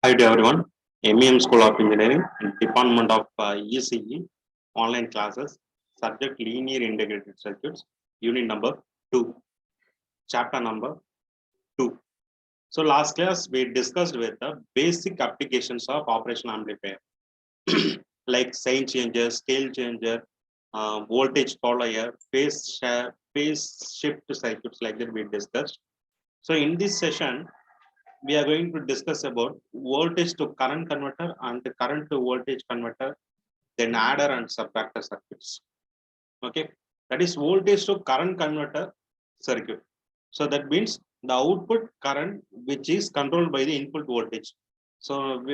Hi to everyone. MEM School of Engineering and Department of ECE online classes, subject linear integrated circuits, unit number 2, chapter number 2. So last class we discussed with the basic applications of operational amplifier like sign changer, scale changer, voltage follower, phase shift circuits like that we discussed. So in this session, we are going to discuss about voltage to current converter and the current to voltage converter, then adder and subtractor circuits. Okay, that is voltage to current converter circuit. So that means the output current which is controlled by the input voltage. So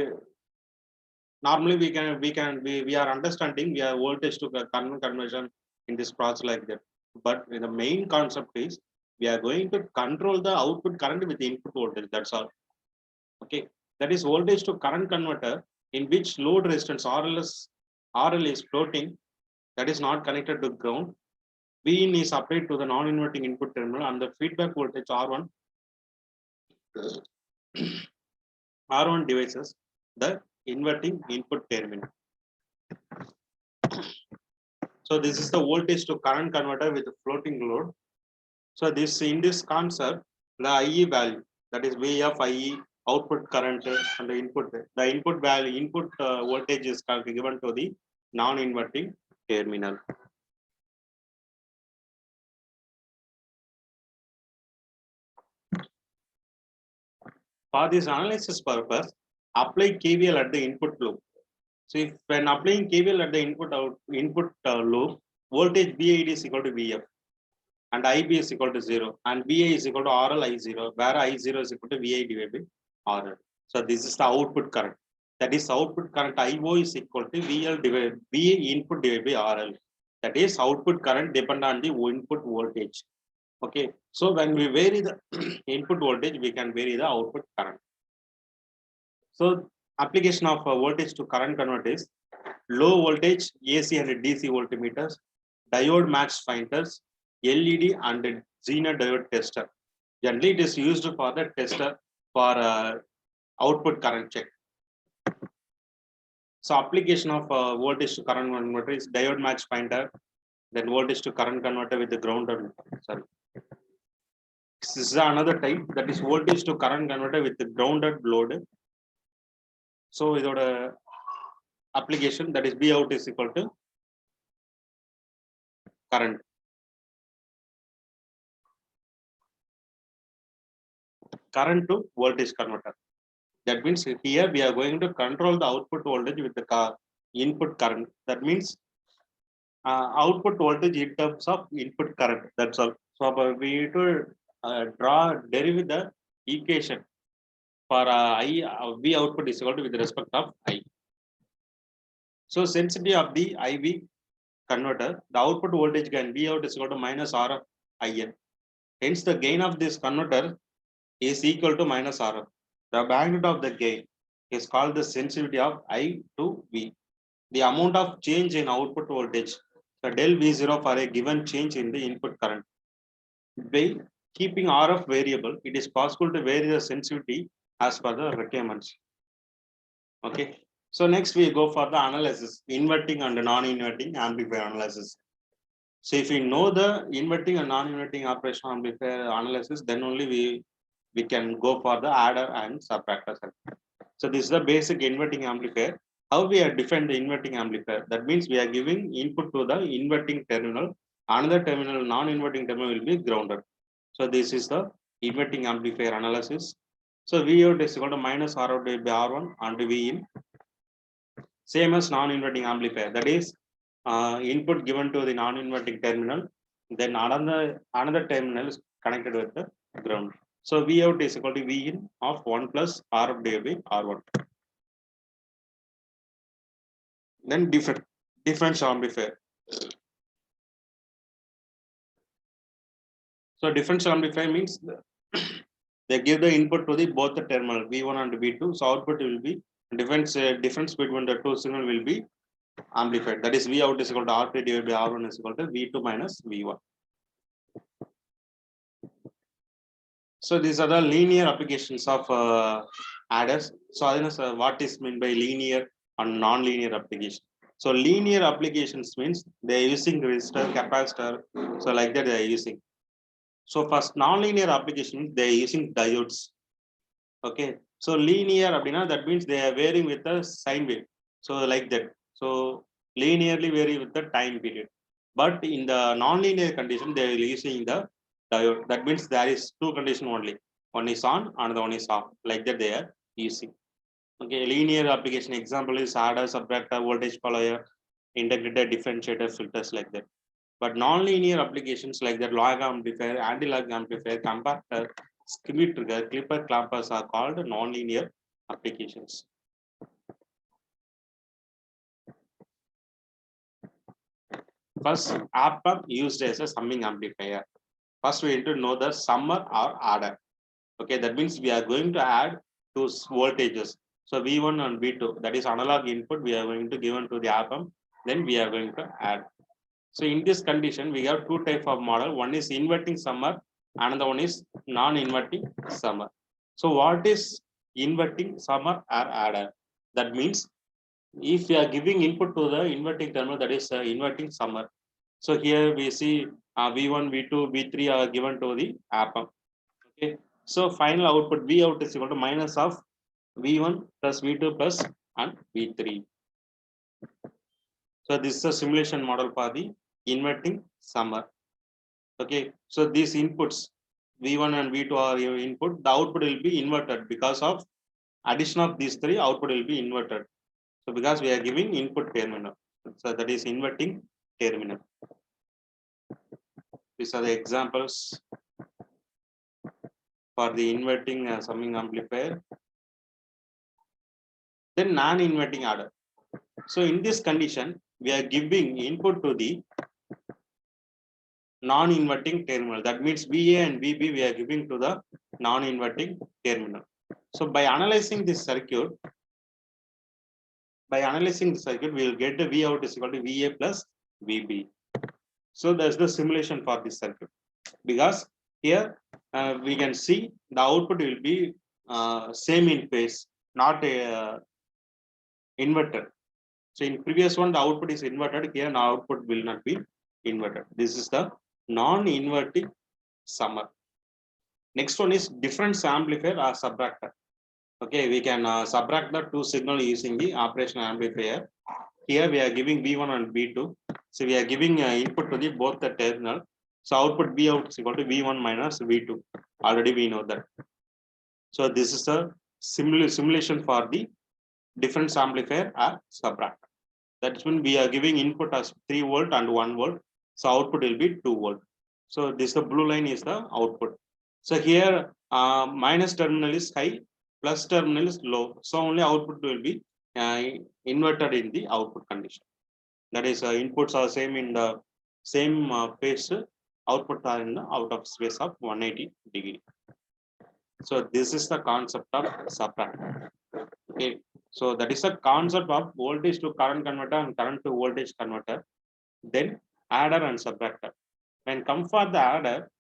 normally we are understanding we are voltage to current conversion in this process like that. But the main concept is we are going to control the output current with the input voltage. That's all. Okay, that is voltage to current converter in which load resistance RL is floating, that is not connected to ground. Vin is applied to the non-inverting input terminal and the feedback voltage R1 R1 devices the inverting input terminal. So this is the voltage to current converter with floating load. So this in this concept, the IE value, that is V of IE, output current and the input value, voltage is given to the non-inverting terminal. For this analysis purpose, apply KVL at the input loop. So if when applying KVL at the input loop, voltage VID is equal to VF and IB is equal to 0 and VA is equal to RL I0, where I0 is equal to VI divided by RL. So this is the output current. That is output current IO is equal to VL divided VA input divided by RL. That is output current depend on the input voltage. Okay. So when we vary the input voltage, we can vary the output current. So application of voltage to current converter is low voltage AC and DC voltmeters, diode match finders, LED and Zener diode tester. Generally, it is used for the tester for output current check. So application of voltage to current converter is diode match finder, then voltage to current converter with the grounded. Sorry, this is another type, that is voltage to current converter with the grounded load. So without a application, that is B out is equal to current. Current to voltage converter. That means here we are going to control the output voltage with the input current. That means output voltage in terms of input current. That's all. So we need to derive the equation for V output is equal to with respect of I. So sensitivity of the IV converter, the output voltage gain V out is equal to minus R of IN. Hence the gain of this converter is equal to minus RF. The magnitude of the gain is called the sensitivity of I to V. The amount of change in output voltage, the del V0 for a given change in the input current. By keeping RF variable, it is possible to vary the sensitivity as per the requirements. Okay. So next we go for the analysis, inverting and non-inverting amplifier analysis. So if we know the inverting and non-inverting operational amplifier analysis, then only we can go for the adder and subtractor circuit. So this is the basic inverting amplifier. How we are defined the inverting amplifier? That means we are giving input to the inverting terminal. Another terminal, non-inverting terminal will be grounded. So this is the inverting amplifier analysis. So V out is equal to minus R out by R1 and V in. Same as non-inverting amplifier. That is input given to the non-inverting terminal. Then another terminal is connected with the ground. So V out is equal to V in of 1 plus R of divided by R1. Then differential amplifier. So differential amplifier means they give the input to the both the terminal V1 and V2. So output will be difference between the two signal will be amplified. That is V out is equal to R3 divided by R1 is equal to V2 minus V1. So these are the linear applications of adders. So what is meant by linear and non-linear application? So linear applications means they are using resistor, capacitor, so like that they are using. So first non-linear application they are using diodes. Okay, so linear abdina, that means they are varying with the sine wave, so like that. So linearly vary with the time period, but in the non-linear condition they are using the diode. That means there is two condition only, one is on, another one is off, like that they are using. Okay, linear application example is adder, subtractor, voltage follower, integrated differentiator, filters, like that. But non-linear applications like that, log amplifier, anti-log amplifier, compactor, skimmy trigger, clipper clampers are called non-linear applications. First, op-amp used as a summing amplifier. First, we need to know the summer or adder. Okay, that means we are going to add two voltages. So V1 and V2, that is analog input, we are going to give to the op-amp. Then we are going to add. So in this condition, we have two type of model. One is inverting summer, another one is non-inverting summer. So what is inverting summer or adder? That means if we are giving input to the inverting terminal, that is inverting summer. So here we see V1, V2, V3 are given to the op-amp. Okay, so final output V out is equal to minus of V1 plus V2 plus and V3. So this is a simulation model for the inverting summer. Okay, so these inputs V1 and V2 are your input. The output will be inverted because of addition of these three. Output will be inverted. So because we are giving input terminal, so that is inverting terminal. These are the examples for the inverting summing amplifier. Then non-inverting adder. So in this condition, we are giving input to the non-inverting terminal. That means VA and VB we are giving to the non-inverting terminal. So by analyzing this circuit, we will get the V out is equal to VA plus VB. So that's the simulation for this circuit. Because here we can see the output will be same in phase, not inverted. So in previous one, the output is inverted. Here, now output will not be inverted. This is the non-inverting summer. Next one is difference amplifier or subtractor. Okay, we can subtract the two signal using the operational amplifier. Here we are giving V1 and V2. So we are giving input to the both the terminal. So output V out is equal to V1 minus V2. Already we know that. So this is a simulation for the difference amplifier or subtractor. That's when we are giving input as 3 volt and 1 volt. So output will be 2 volt. So this the blue line is the output. So here minus terminal is high, plus terminal is low. So only output will be inverted in the output condition. That is inputs are same in the same phase. Output are in the out of space of 180 degree. So this is the concept of subtractor. Okay. So that is a concept of voltage to current converter and current to voltage converter. Then adder and subtractor. When come for the adder,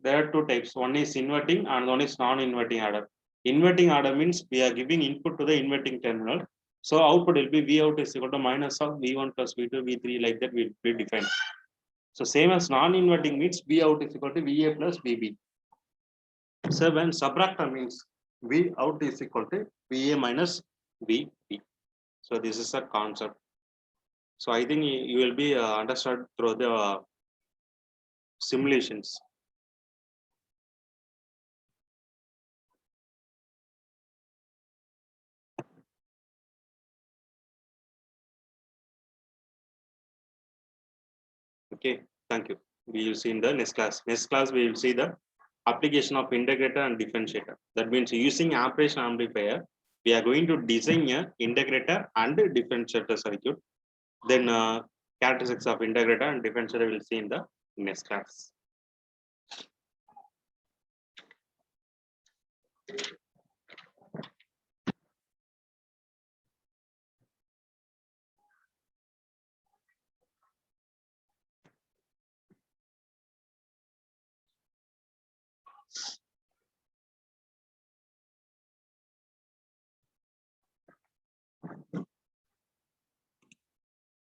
there are two types. One is inverting and one is non-inverting adder. Inverting adder means we are giving input to the inverting terminal. So output will be V out is equal to minus of V1 plus V2, V3, like that will be defined. So same as non-inverting means V out is equal to VA plus VB. So when subtractor means V out is equal to VA minus VB. So this is a concept. So I think you will be understood through the simulations. Okay, thank you. We will see in the next class. Next class, we will see the application of integrator and differentiator. That means using operation amplifier, we are going to design a integrator and differentiator circuit. Then characteristics of integrator and differentiator we will see in the next class.